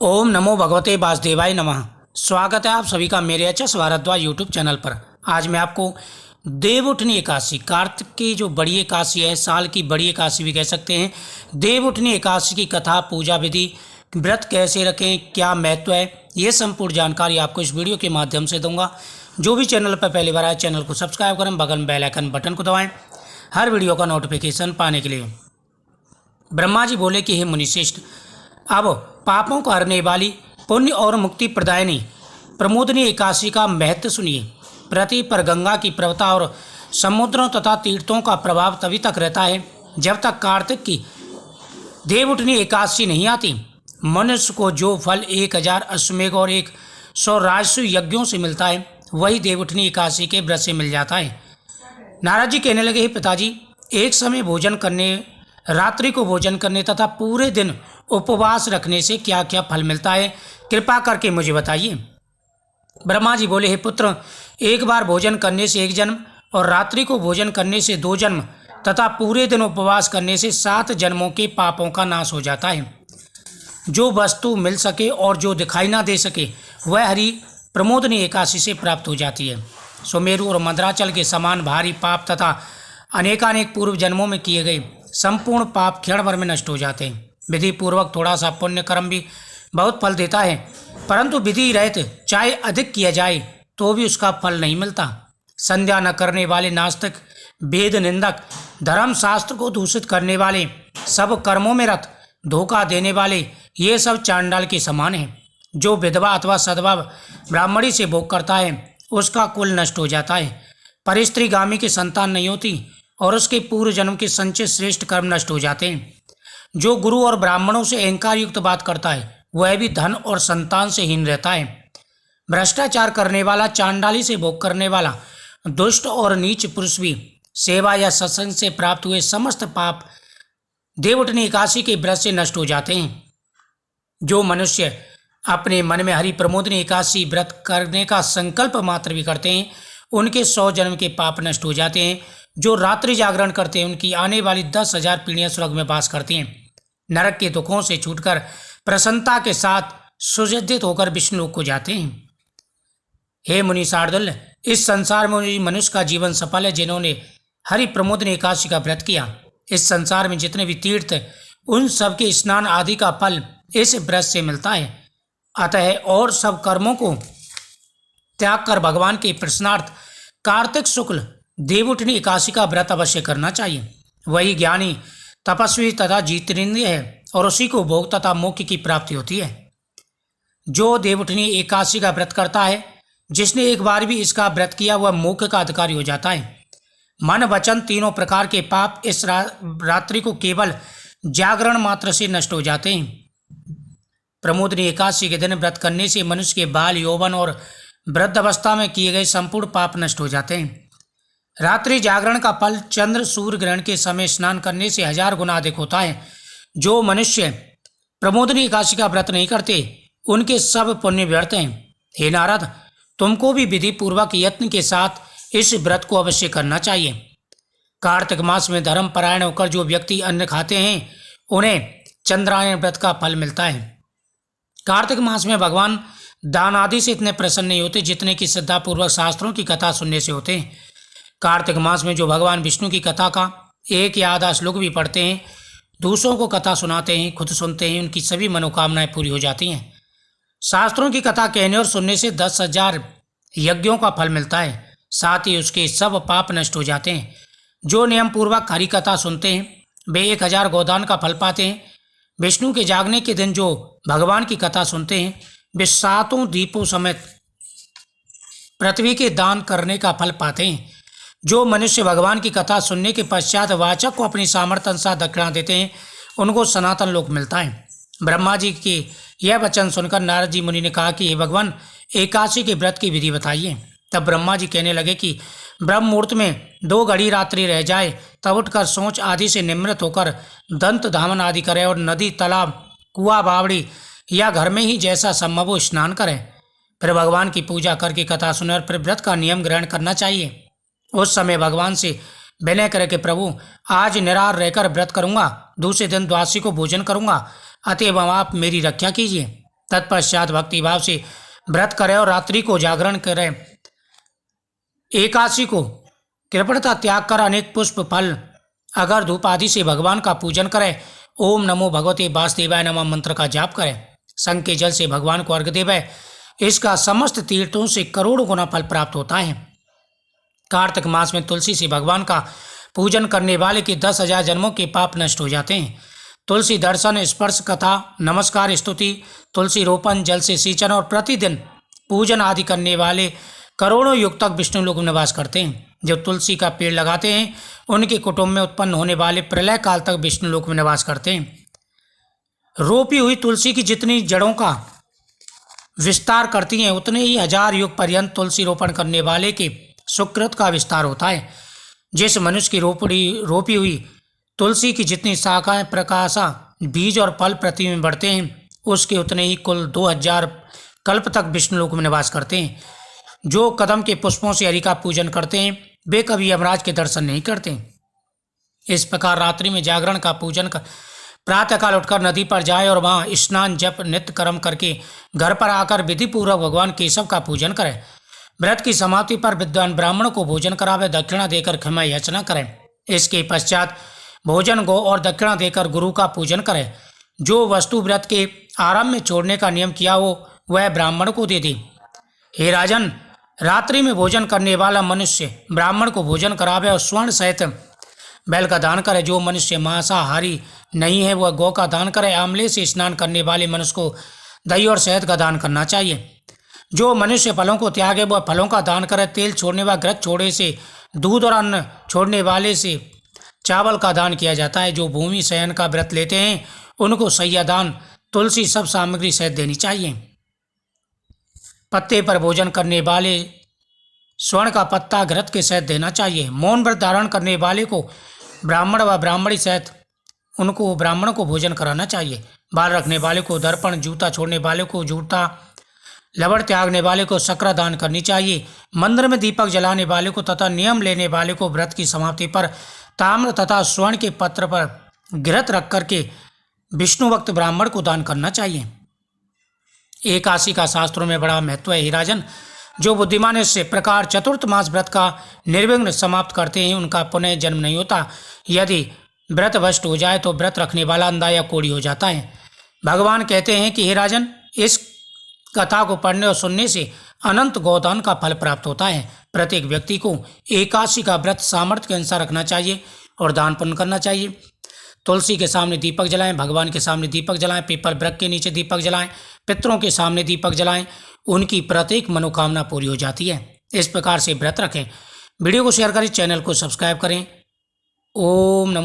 ओम नमो भगवते वासुदेवाय नमः। स्वागत है आप सभी का मेरे एचएस भारद्वाज यूट्यूब चैनल पर। आज मैं आपको देवउठनी एकादशी, कार्तिक की जो बड़ी एकादशी है, साल की बड़ी एकादशी भी कह सकते हैं, देवउठनी एकादशी की कथा, पूजा विधि, व्रत कैसे रखें, क्या महत्व है, ये संपूर्ण जानकारी आपको इस वीडियो के माध्यम से दूंगा। जो भी चैनल पर पहली बार आए चैनल को सब्सक्राइब करें, बगल में बेल आइकन बटन को दबाएँ हर वीडियो का नोटिफिकेशन पाने के लिए। ब्रह्मा जी बोले कि हे मुनिश्रेष्ठ, अब पापों को हरने वाली पुण्य और मुक्ति प्रदायिनी प्रमोदनी एकादशी का महत्व सुनिए। पृथ्वी पर गंगा की प्रवता और समुद्रों तथा तीर्थों का प्रभाव तभी तक रहता है जब तक कार्तिक की देवउठनी एकादशी नहीं आती। मनुष्य को जो फल 1000 अश्वमेघ और 100 राजसूय यज्ञों से मिलता है, वही देवउठनी एकादशी के व्रत से मिल जाता है। नारद जी कहने लगे, हे पिताजी, एक समय भोजन करने, रात्रि को भोजन करने तथा पूरे दिन उपवास रखने से क्या क्या फल मिलता है, कृपा करके मुझे बताइए। ब्रह्मा जी बोले, हे पुत्र, एक बार भोजन करने से 1 जन्म और रात्रि को भोजन करने से 2 जन्म तथा पूरे दिन उपवास करने से 7 जन्मों के पापों का नाश हो जाता है। जो वस्तु मिल सके और जो दिखाई ना दे सके, वह हरि प्रमोदनी एकादशी से प्राप्त हो जाती है। सुमेरु और मद्राचल के समान भारी पाप तथा अनेकानेक पूर्व जन्मों में किए गए संपूर्ण पाप क्षण भर में नष्ट हो जाते हैं। विधि पूर्वक थोड़ा सा पुण्य कर्म भी बहुत फल देता है, परंतु विधि रहित चाहे अधिक किया जाए तो भी उसका फल नहीं मिलता। संध्या न करने वाले नास्तिक, वेद निंदक, धर्म शास्त्र को दूषित करने वाले, सब कर्मों में रत, धोखा देने वाले, ये सब चांडाल के समान हैं। जो विधवा अथवा सधवा ब्राह्मणी से भोग करता है, उसका कुल नष्ट हो जाता है। पर स्त्रीगामी की संतान नहीं होती और उसके पूर्व जन्म के संचित श्रेष्ठ कर्म नष्ट हो जाते हैं। जो गुरु और ब्राह्मणों से अहंकार युक्त बात करता है, वह भी धन और संतान से हीन रहता है। भ्रष्टाचार करने वाला, चांडाली से भोग करने वाला, दुष्ट और नीच पुरुष भी सेवा या सत्संग से प्राप्त हुए समस्त पाप देवउठनी एकादशी के व्रत से नष्ट हो जाते हैं। जो मनुष्य अपने मन में हरि प्रमोदनी एकादशी व्रत करने का संकल्प मात्र भी करते हैं, उनके 100 जन्म के पाप नष्ट हो जाते हैं। जो रात्रि जागरण करते हैं, उनकी आने वाली 10,000 पीढ़ियां स्वर्ग में वास करती हैं। नरक के दुखों से छूटकर प्रसन्नता के साथ सुजद्दित होकर विष्णु लोक को जाते हैं। हे मुनि शार्दुल, इस संसार में मनुष्य का जीवन सफल है जिन्होंने हरि प्रमोदनी एकादशी का व्रत किया। इस संसार में जितने भी तीर्थ, उन सब के स्नान आदि का फल इस व्रत से मिलता है। अतः और सब कर्मों को त्याग कर भगवान के प्रसन्नार्थ कार्तिक शुक्ल देवउठनी एकादशी का व्रत अवश्य करना चाहिए। वही ज्ञानी, तपस्वी तथा जितेंद्रिय है और उसी को भोग तथा मोक्ष की प्राप्ति होती है। जो देवउठनी एकादशी का व्रत करता है, जिसने एक बार भी इसका व्रत किया, वह मोक्ष का अधिकारी हो जाता है। मन वचन तीनों प्रकार के पाप इस रात्रि को केवल जागरण मात्र से नष्ट हो जाते हैं। प्रमोदनी एकादशी के दिन व्रत करने से मनुष्य के बाल, यौवन और वृद्ध अवस्था में किए गए संपूर्ण पाप नष्ट हो जाते हैं। रात्रि जागरण का फल चंद्र सूर्य ग्रहण के समय स्नान करने से 1000 गुना अधिक होता है। जो मनुष्य प्रमोदनी एकादशी का व्रत नहीं करते, उनके सब पुण्य व्यर्थ हैं। हे नारद, तुमको भी विधि पूर्वक यत्न के साथ इस व्रत को अवश्य करना चाहिए। कार्तिक मास में धर्म परायण होकर जो व्यक्ति अन्न खाते हैं, उन्हें चंद्रायण व्रत का फल मिलता है। कार्तिक मास में भगवान दान आदि से इतने प्रसन्न नहीं होते जितने कि श्रद्धापूर्वक शास्त्रों की कथा सुनने से होते हैं। कार्तिक मास में जो भगवान विष्णु की कथा का 1 या आधा श्लोक भी पढ़ते हैं, दूसरों को कथा सुनाते हैं, खुद सुनते हैं, उनकी सभी मनोकामनाएं पूरी हो जाती हैं। शास्त्रों की कथा कहने और सुनने से 10,000 यज्ञों का फल मिलता है, साथ ही उसके सब पाप नष्ट हो जाते हैं। जो नियम पूर्वक हरि कथा सुनते हैं, वे 1000 गोदान का फल पाते हैं। विष्णु के जागने के दिन जो भगवान की कथा सुनते हैं, वे 7 दीपों समेत पृथ्वी के दान करने का फल पाते हैं। जो मनुष्य भगवान की कथा सुनने के पश्चात वाचक को अपनी सामर्थ्य अनुसार दक्षिणा देते हैं, उनको सनातन लोक मिलता है। ब्रह्मा जी के यह वचन सुनकर नारद जी मुनि ने कहा कि हे भगवान, एकादशी के व्रत की विधि बताइए। तब ब्रह्मा जी कहने लगे कि ब्रह्म मुहूर्त में 2 घड़ी रात्रि रह जाए, तब उठकर सोच आदि से निमृत होकर दंत धामन आदि करे और नदी, तालाब, कुआं, बावड़ी या घर में ही जैसा संभव हो स्नान करें। फिर भगवान की पूजा करके कथा सुने और फिर व्रत का नियम ग्रहण करना चाहिए। उस समय भगवान से विनय करे कि प्रभु, आज निराहार रहकर व्रत करूंगा, दूसरे दिन द्वादशी को भोजन करूंगा, अतएव आप मेरी रक्षा कीजिए। तत्पश्चात भक्ति भाव से व्रत करें और रात्रि को जागरण करें। एकादशी को कृपणता त्याग कर अनेक पुष्प फल अगर धूप आदि से भगवान का पूजन करें। ओम नमो भगवते वासुदेवाय नमः मंत्र का जाप करें। संग के जल से भगवान को अर्घ्य देवें। इसका समस्त तीर्थों से करोड़ों गुना फल प्राप्त होता है। कार्तिक मास में तुलसी से भगवान का पूजन करने वाले के 10,000 जन्मों के पाप नष्ट हो जाते हैं। तुलसी दर्शन, स्पर्श, कथा, नमस्कार, स्तुति, तुलसी रोपण, जल से सिंचन और प्रतिदिन पूजन आदि करने वाले करोड़ों युग तक विष्णु लोक में निवास करते हैं। जो तुलसी का पेड़ लगाते हैं उनके कुटुंब में उत्पन्न होने वाले प्रलय काल तक विष्णु लोक में निवास करते हैं। रोपी हुई तुलसी की जितनी जड़ों का विस्तार करती हैं उतने ही 1000 युग पर्यंत तुलसी रोपण करने वाले के सुकृत का विस्तार होता है। जिस मनुष्य की रोपी हुई तुलसी की जितनी शाखाएं, प्रकाशा, बीज और फल पृथ्वी में बढ़ते हैं उसके उतने ही कुल 2000 कल्प तक विष्णु लोक में निवास करते हैं। जो कदम के पुष्पों से हरि का पूजन करते हैं वे कभी यमराज के दर्शन नहीं करते। इस प्रकार रात्रि में जागरण का पूजन कर प्रातःकाल उठकर नदी पर जाए और वहां स्नान, जप, नित्य कर्म करके घर पर आकर विधि पूर्वक भगवान केशव का पूजन करें। व्रत की समाप्ति पर विद्वान ब्राह्मण को भोजन करावे, दक्षिणा देकर क्षमा याचना करें। इसके पश्चात भोजन, गो और दक्षिणा देकर गुरु का पूजन करें। जो वस्तु व्रत के आरंभ में छोड़ने का नियम किया हो वह ब्राह्मण को दे दे। हे राजन, रात्रि में भोजन करने वाला मनुष्य ब्राह्मण को भोजन करावे और स्वर्ण सहित बैल का दान करे। जो मनुष्य मांसाहारी नहीं है वह गौ का दान करे। आंवले से स्नान करने वाले मनुष्य को दही और शहद का दान करना चाहिए। जो मनुष्य फलों को त्यागे वह फलों का दान करे। तेल छोड़ने व घृत छोड़े से, दूध और अन्न छोड़ने वाले से चावल का दान किया जाता है। जो भूमि शयन का व्रत लेते हैं उनको सैया दान, तुलसी सब सामग्री सहित देनी चाहिए। पत्ते पर भोजन करने वाले स्वर्ण का पत्ता घृत के सहित देना चाहिए। मौन व्रत धारण करने वाले को ब्राह्मण व ब्राह्मणी सहित उनको ब्राह्मण को भोजन कराना चाहिए। बाल रखने वाले को दर्पण, जूता छोड़ने वाले को जूता, लवड़ त्यागने वाले को शक्र दान करनी चाहिए। मंदिर में दीपक जलाने वाले को तथा नियम लेने वाले को व्रत की समाप्ति पर ताम्र तथा स्वर्ण के पत्र पर घृत रख करके विष्णु भक्त ब्राह्मण को दान करना चाहिए। एकादशी का शास्त्रों में बड़ा महत्व है। हे राजन, जो बुद्धिमान इस प्रकार चतुर्थ मास व्रत का निर्विघ्न समाप्त करते हैं उनका पुनः जन्म नहीं होता। यदि व्रत भ्रष्ट हो जाए तो व्रत रखने वाला अंधा या कोढ़ी हो जाता है। भगवान कहते हैं कि हे राजन, इस कथा को पढ़ने और सुनने से अनंत गोदान का फल प्राप्त होता है। प्रत्येक व्यक्ति को एकादशी का व्रत सामर्थ्य के अनुसार रखना चाहिए और दान पुण्य करना चाहिए। तुलसी के सामने दीपक जलाएं, भगवान के सामने दीपक जलाएं, पीपल वृक्ष के नीचे दीपक जलाएं, पितरों के सामने दीपक जलाएं। उनकी प्रत्येक मनोकामना पूरी हो जाती है। इस प्रकार से व्रत रखें। वीडियो को शेयर करें, चैनल को सब्सक्राइब करें। ओम नमो